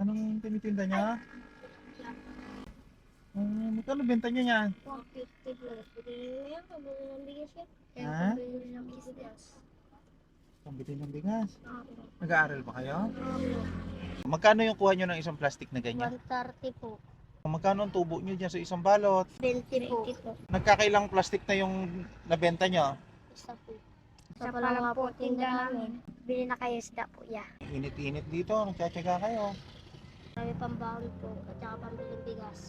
Anong tinitinda niya? Magkano benta niya yan? 150 plus. Pwede nyo yan, pabili ng bigas yan. Kaya Ha? pabili ng bigas. Pambili ng bigas. Apo. Nag-aaral ba kayo? Apo. Magkano yung kuha nyo ng isang plastic na ganyan? 130 po. Magkano ang tubo nyo dyan sa isang balot? 20 po. Nagkakailang plastic na yung nabenta nyo? Isa po. Isa pa lang nga po tinda namin. Bili na kayo isda po, yeah. Init-init dito, nagtsatsaga kayo. Marami pang baon po at saka pambiling bigas.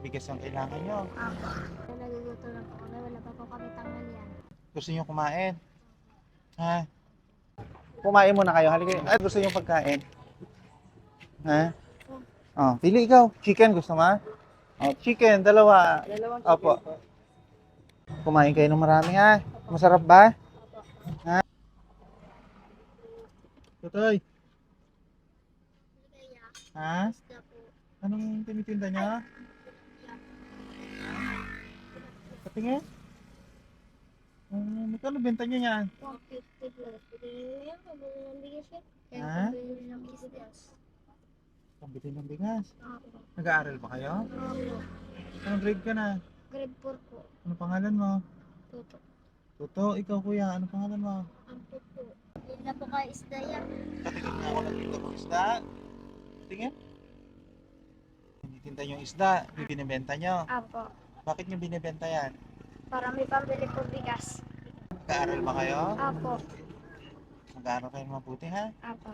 Bigas ang kailangan nyo. Apo. Nagugutom na po kami. Wala pa po kami tanghalian. Gusto nyo kumain? Ha? Kumain muna kayo, halika kayo. Ay, gusto nyo pagkain? Ha? Oh, pili ikaw. Chicken gusto mo? Oh, chicken, dalawa. Opo. Kumain kayo ng marami ha. Masarap ba? Ha? Tutoy. Ha? Isda po. Anong tinitinda niya? Patingin? Magkano benta niya yan? 150 plus. Pwede nyo yan, pabili ng bigas yan. Kaya Ha? pabili ng bigas. Pambili ng bigas. Apo. Nag-aaral ba kayo? Apo. Anong grade ka na? Grade 4 po. Ano pangalan mo? Tuto. Tuto, ikaw kuya, ano pangalan mo? Ampo po. Hindi na po kayo isda yan. Katingin nga ako ng tinda ng isda. Tingin? Tinitinda yung isda, binibenta nyo. Apo. Bakit nyo binibenta yan? Para may pambili po bigas. Nag-aaral ba kayo? Apo. Nag-aaral kayo mabuti ha? Apo.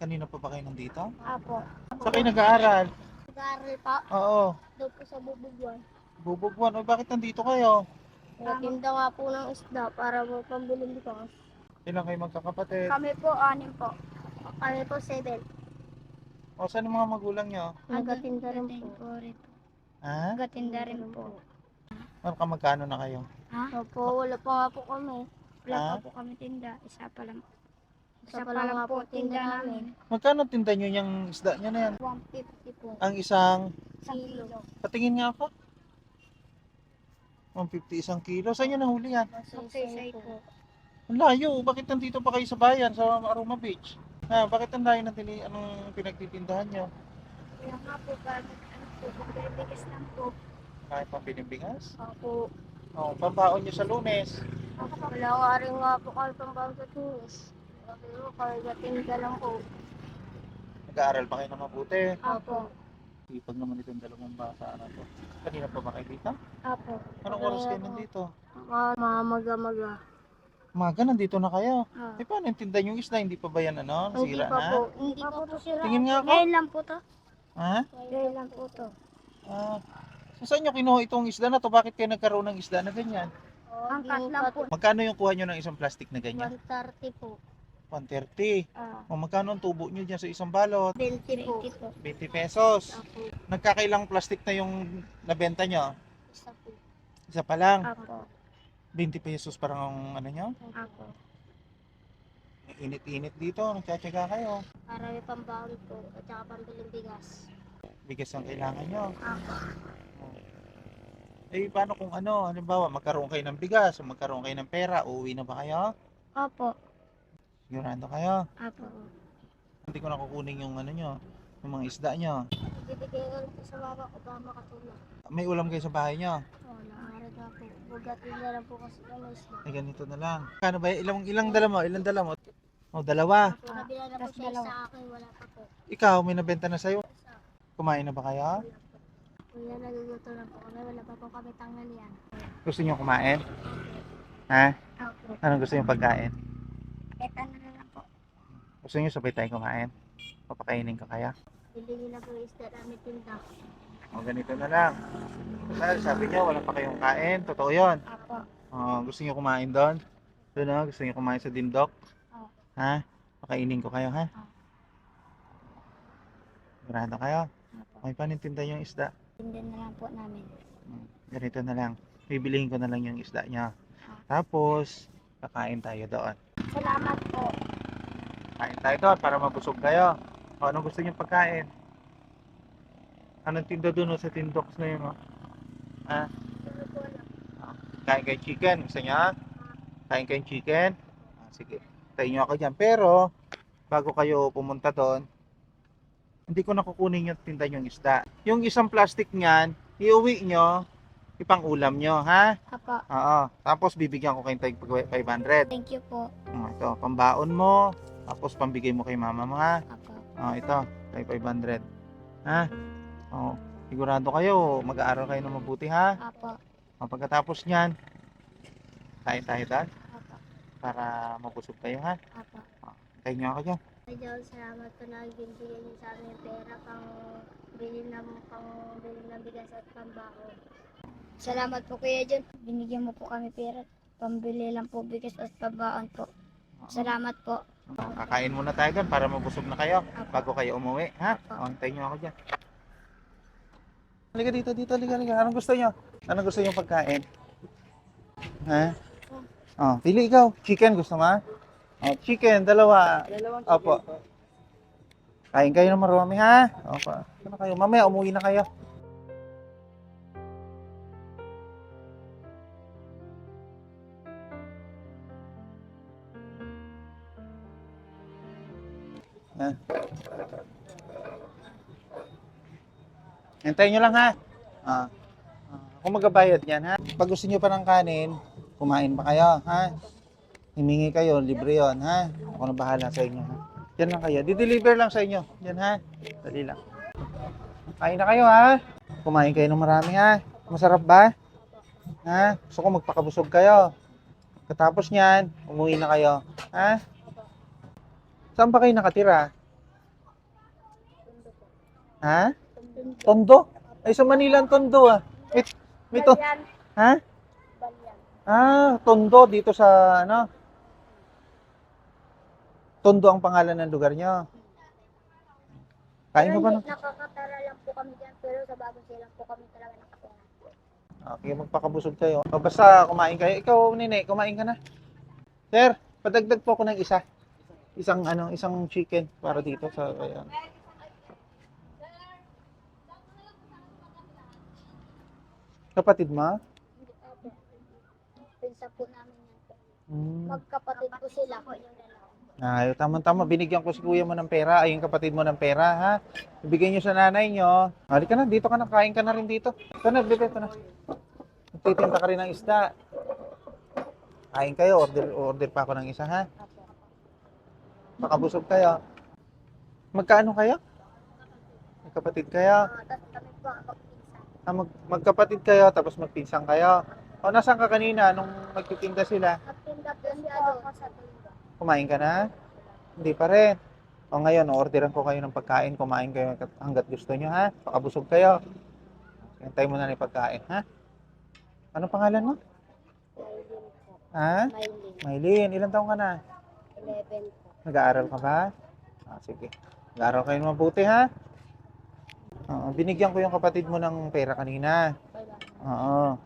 Kanina pa ba kayo nandito? Apo. Saan kayo nag-aaral? Nag-aaral pa. Oo. Doon po sa Bubugwan. Bubugwan. O bakit nandito kayo? Nagtinda nga po ng isda para po pambili bigas. Ilang kayo magkakapatid? Kami po, 6 po. Kami po, 7. O saan ang mga magulang nyo? Nagatinda rin po. Ha? Nagatinda rin po. Ano ka magkano na kayo? Ha? Opo, wala pa nga po kami. Wala Ha? pa po kami tinda. Isa pa lang. Isa pa lang po tinda namin. Magkano tinda nyo yung isda nyo na yan? 150 po. Ang isang, Kilo. patingin nga ako. 150 isang kilo. Saan nyo nahuli yan? Magsisay po. Ang layo. Bakit nandito pa kayo sa bayan, sa Aroma Beach? Ha, bakit ang layo ng anong pinagtitindahan nyo? Kaya nga po, para bigas lang po. Kahit pang binibigas? Opo. O, pambaon nyo sa Lunes. Wala nga rin nga po kami pang bago sa tunis. Pero kaya tinda lang po. Nag-aaral pa kayo na mabuti. Opo. Sipag naman itong dalawang bata na to. Kanina pa ba kayo dito? Opo. Anong oras kayo nandito? Maga-maga. Umaga, nandito na kayo. Ah. Eh, paano yung tinda yung isda? Hindi pa ba yan, ano? Hindi Nasira pa na? po. Hindi pa po sila. Tingin nga ako. Ngayon lang po to. Ha? Ngayon lang po to. Ah. So, saan nyo kinuha itong isda na to? Bakit kayo nagkaroon ng isda na ganyan? Angkat lang po. Magkano yung kuha nyo ng isang plastic na ganyan? 130 po. 130. Ah. O magkano ang tubo nyo dyan sa isang balot? 20 po. 20 pesos. Apo. Nagkakailang plastic na yung nabenta nyo? Isa po. Isa pa lang. Apo. 20 pesos parang ang ano nyo? Apo. Init-init dito, nagtsatsaga kayo. Para may pambaon po at saka pambiling bigas. Bigas ang kailangan nyo. Apo. Eh, paano kung ano, halimbawa, magkaroon kayo ng bigas, o magkaroon kayo ng pera, uuwi na ba kayo? Opo. Sigurado kayo. Apo. Hindi ko na kukunin yung ano nyo, yung mga isda nyo. Bibigay ko lang po sa mama ko para makatulong. May ulam kayo sa bahay nyo. Wala. Araga po. Bugatin na lang po kasi kami isla. Ay, ganito na lang. Kano ba? Ilang dala mo? Ilang dala mo? O, dalawa. Apo. Nabila na po siya sa akin. Wala pa po. Ikaw, may nabenta na sa'yo. Kumain na ba kayo? Wala po. Kuya, nagugutom na po kami. Wala pa po kami tanghalian. Gusto nyo kumain? Ha? Apo. Anong gusto nyo pagkain? Kahit ano na lang po. Gusto nyo sabay tayo kumain? Papakainin ko kaya? Bibigyan na po yung isda namin tinda. O, ganito na lang. Total, sabi nyo, wala pa kayong kain. Totoo yun. Apo. O, gusto nyo kumain doon? Doon o, gusto nyo kumain sa Dindok? Oo. Ha? Pakainin ko kayo, ha? Oo. Sigurado kayo? Apo. May panintinda yung isda. Tinda na lang po namin. Ganito na lang. Bibilihin ko na lang yung isda niya. Tapos, kakain tayo doon. Salamat po. Kain tayo doon para mabusog kayo. O, anong gusto niyo pagkain? Anong tinda doon o sa Tindoks na yun? O? Ha? Ano po lang. Kain kayo chicken. Gusto niya? Kain kayo chicken? Sige. Tayo niyo ako dyan. Pero, bago kayo pumunta doon, hindi ko nakukunin yung tinda yung isda. Yung isang plastic niyan, iuwi nyo, ipang ulam nyo, ha? Apo. Oo. Tapos bibigyan ko kayong tag 500. Thank you po. Ito, pambaon mo. Tapos pambigay mo kay mama mo, ha? Apo. Ito, kay 500. Ha? Sigurado kayo, mag-aaral kayo ng mabuti, ha? Apo. Pagkatapos niyan, kain tayo doon Apo. para mabusog kayo, ha? Apo. Kain nyo ako dyan. Medyo salamat po na binigyan niyo sa amin yung pera pang bili ng bigas at pambaho. Salamat po Kuya John. Binigyan mo po kami pera. Pambili lang po bigas at pambaon po. Salamat po. Kakain muna tayo doon para mabusog na kayo bago kayo umuwi, ha? Antayin nyo ako dyan. Halika dito, halika. Anong gusto nyo? Anong gusto nyo pagkain? Ha? Pili ikaw. Chicken gusto mo? Chicken, dalawa. Opo. Kain kayo ng marami, ha? Opo. Ano kayo? Mamaya, umuwi na kayo. Ha? Hintayin nyo lang, ha? Kung magbabayad yan, ha? Pag gusto nyo pa ng kanin, kumain pa kayo, ha? Himingi kayo, libre yon, ha? Ako na bahala sa inyo, ha? Yan lang kayo. Di-deliver lang sa inyo. Yan, ha? Dali lang. Kain na kayo, ha? Kumain kayo ng marami, ha? Masarap ba? Ha? Gusto ko magpakabusog kayo. Katapos niyan, umuwi na kayo. Ha? Saan ba kayo nakatira? Ha? Tondo? Ay, sa Manila ang Tondo, ah. May to... Ha? Tondo dito sa ano? Tondo ang pangalan ng lugar nyo. Kain ka pa na? Nakakatara lang po kami dyan, pero sa bagong silang po kami talaga nakatira. Okay, magpakabusog kayo. Basta kumain kayo. Ikaw, Nene, kumain ka na. Sir, padagdag po ako ng isa. Isang chicken para dito sa ayan. Kapatid mo? Hindi po. Pinsa po namin yan po. Hmm. Magkapatid po sila. Tama-tama. Binigyan ko si kuya mo ng pera. Ay, yung kapatid mo ng pera, ha? Ibigay nyo sa nanay nyo. Halika na, dito ka na. Kain ka na rin dito. Ito na, dito na. Magtitinda ka rin ng isda. Kain kayo. Order pa ako ng isa, ha? Pakabusog kayo. Magkaano kayo? Magkapatid kayo? Tapos kami po magpinsan. Magkapatid kayo, tapos magpinsang kayo. Nasaan ka kanina nung nagtitinda sila? Nagtinda po siya doon sa tinda. Kumain ka na? Hindi pa rin. Ngayon, orderan ko kayo ng pagkain. Kumain kayo hanggat gusto nyo, ha? Pakabusog kayo. Hintay mo na ng pagkain, ha? Ano pangalan mo? Maylin po. Ha? Maylin. Maylin, ilang taong ka na? 11 po. Nag-aaral ka ba? Sige. Nag-aaral kayo mabuti, ha? Binigyan ko yung kapatid mo ng pera kanina. Oo.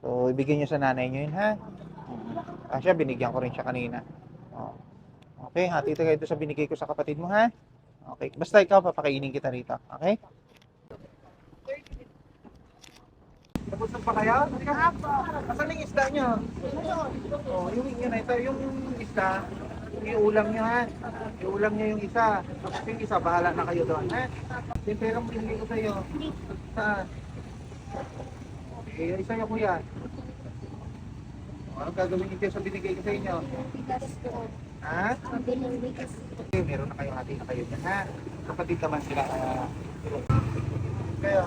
So, ibigay nyo sa nanay nyo yun, ha? Siya, binigyan ko rin siya kanina. Okay, hati tayo ito sa binigay ko sa kapatid mo, ha? Okay, basta ikaw, papakainin kita rito. Okay? Tapos na pa kayo? Apo. Asan yung isda nyo? Yung yun na ito, yung isda, iulam nyo, ha? Iulam nyo yung isa. Tapos yung isa, bahala na kayo doon, ha? Yung pera mo binigay ko sa'yo. Saan? Yung isa yung kuya. Anong gagawin niyo sa binigay ko sa inyo? Bigas po. Ha? Mabiling bigas. Okay, meron na kayo, hati na kayo dyan, ha? Kapatid naman sila. Kayo.